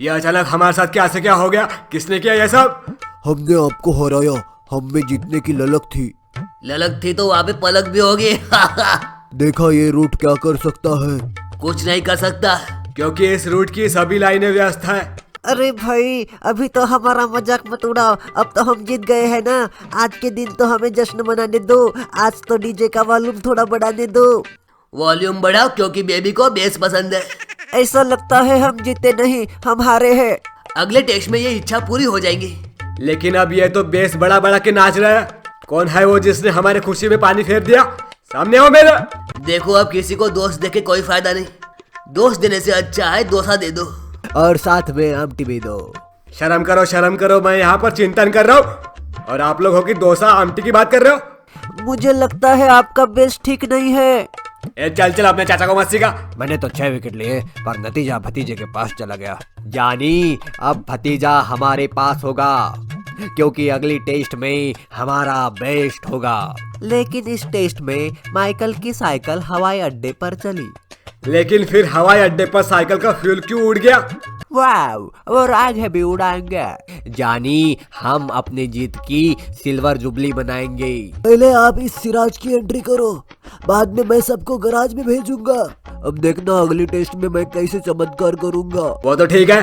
ये अचानक हमारे साथ क्या से क्या हो गया? किसने किया ये सब? हमने आपको हराया, हम में जीतने की ललक थी। ललक थी तो वहाँ पे पलक भी होगी। देखा ये रूट क्या कर सकता है? कुछ नहीं कर सकता क्योंकि इस रूट की सभी लाइनें व्यस्त है। अरे भाई अभी तो हमारा मजाक मत उड़ाओ, अब तो हम जीत गए हैं ना। आज के दिन तो हमें जश्न मनाने दो। आज तो डीजे का वॉल्यूम थोड़ा बढ़ाने दो। वॉल्यूम बढ़ाओ क्योंकि बेबी को बेस पसंद है। ऐसा लगता है हम जीते नहीं, हम हारे हैं। अगले टेस्ट में ये इच्छा पूरी हो जाएगी। लेकिन अब ये तो बेस बड़ा बड़ा के नाच रहा है। कौन है वो जिसने हमारे खुशी में पानी फेर दिया? सामने हो मेरे। देखो अब किसी को दोस्त देके कोई फायदा नहीं। दोस्त देने से अच्छा है डोसा दे दो और साथ में आमटी भी दो। शर्म करो, मैं यहाँ पर चिंतन कर रहा हूँ और आप लोग हो कि डोसा आमटी की बात कर रहे हो। मुझे लगता है आपका बेस ठीक नहीं है। चल अपने चाचा को मत सिखा। मैंने तो 6 विकेट लिए पर नतीजा भतीजे के पास चला गया। जानी अब भतीजा हमारे पास होगा क्योंकि अगली टेस्ट में हमारा बेस्ट होगा। लेकिन इस टेस्ट में माइकल की साइकिल हवाई अड्डे पर चली। लेकिन फिर हवाई अड्डे पर साइकिल का फ्यूल क्यों उड़ गया? वाव, और आगे भी उड़ाएंगे। जानी हम अपनी जीत की सिल्वर जुबली बनाएंगे। पहले आप इस सिराज की एंट्री करो, बाद में मैं सबको गराज में भेजूंगा। अब देखना अगली टेस्ट में मैं कैसे चमत्कार करूंगा। वो तो ठीक है,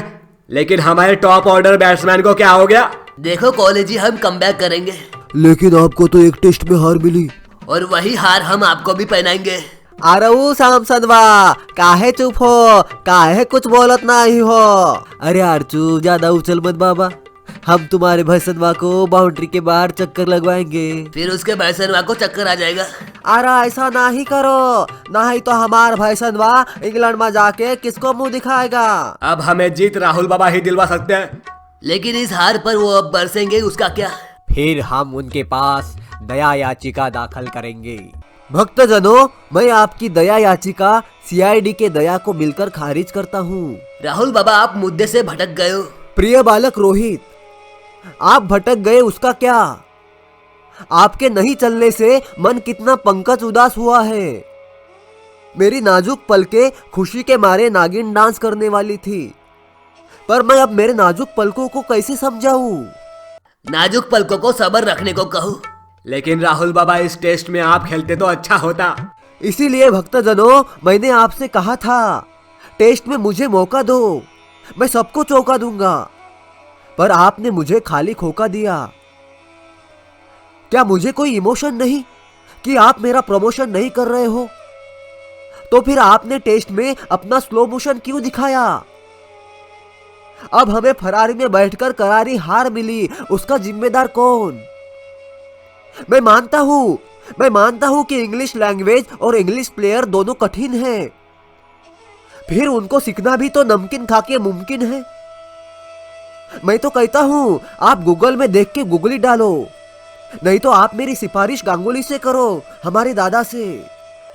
लेकिन हमारे टॉप ऑर्डर बैट्समैन को क्या हो गया? देखो कॉलेज ही हम कमबैक करेंगे। लेकिन आपको तो एक टेस्ट में हार मिली और वही हार हम आपको भी पहनाएंगे। अरे सांसदवा काहे चुप हो, काहे कुछ बोलत नहीं हो। अरे आरचू ज्यादा उछल मत बाबा, हम तुम्हारे भैसनवा को बाउंड्री के बाहर चक्कर लगवाएंगे। फिर उसके भैसनवा को चक्कर आ जाएगा। अरे ऐसा नहीं करो, नहीं तो हमार भैसनवा इंग्लैंड में जाके किसको मुंह दिखाएगा। अब हमें जीत राहुल बाबा ही दिलवा सकते हैं। लेकिन इस हार पर वो अब बरसेंगे, उसका क्या? फिर हम उनके पास दया याचिका दाखिल करेंगे। भक्तजनों, मैं आपकी दया याचिका सीआईडी के दया को मिलकर खारिज करता हूँ। राहुल बाबा आप मुद्दे से भटक गए हो। प्रिय बालक रोहित, आप भटक गए उसका क्या? आपके नहीं चलने से मन कितना पंकज उदास हुआ है। मेरी नाजुक पलकें खुशी के मारे नागिन डांस करने वाली थी, पर मैं अब मेरे नाजुक पलकों को कैसे समझाऊं? नाजुक पलकों को सब्र रखने को कहो। लेकिन राहुल बाबा इस टेस्ट में आप खेलते तो अच्छा होता। इसीलिए भक्तजनों मैंने आपसे कहा था टेस्ट में मुझे मौका दो, मैं सबको चौका दूंगा, पर आपने मुझे खाली खोका दिया। क्या मुझे कोई इमोशन नहीं कि आप मेरा प्रमोशन नहीं कर रहे हो? तो फिर आपने टेस्ट में अपना स्लो मोशन क्यों दिखाया? अब हमें फरारी में बैठकर करारी हार मिली, उसका जिम्मेदार कौन? मैं मानता हूं कि इंग्लिश लैंग्वेज और इंग्लिश प्लेयर दोनों कठिन हैं, फिर उनको सीखना भी तो नमकीन खा के मुमकिन है। मैं तो कहता हूं आप गूगल में देख के गूगली डालो, नहीं तो आप मेरी सिफारिश गांगुली से करो, हमारे दादा से,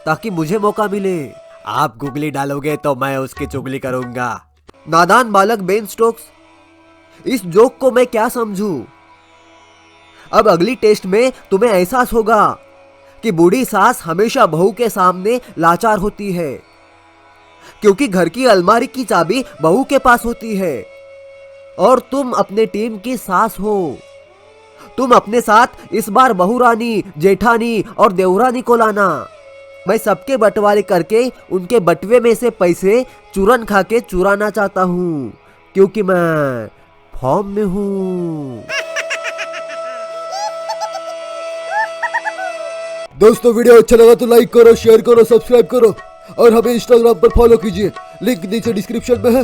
ताकि मुझे मौका मिले। आप गूगली डालोगे तो मैं उसकी चुगली करूंगा। नादान बालक बेन स्टोक्स, इस जोक को मैं क्या समझूं? अब अगली टेस्ट में तुम्हें एहसास होगा कि बूढ़ी सास हमेशा बहू के सामने लाचार होती है, क्योंकि घर की अलमारी की चाबी बहू के पास होती है और तुम अपने टीम की सास हो। तुम अपने साथ इस बार बहू रानी, जेठानी और देवरानी को लाना। मैं सबके बंटवारे करके उनके बटवे में से पैसे चूरन खा के चुराना चाहता हूँ, क्योंकि मैं फॉर्म में हूँ। दोस्तों वीडियो अच्छा लगा तो लाइक करो, शेयर करो, सब्सक्राइब करो और हमें इंस्टाग्राम पर फॉलो कीजिए, लिंक नीचे डिस्क्रिप्शन में है।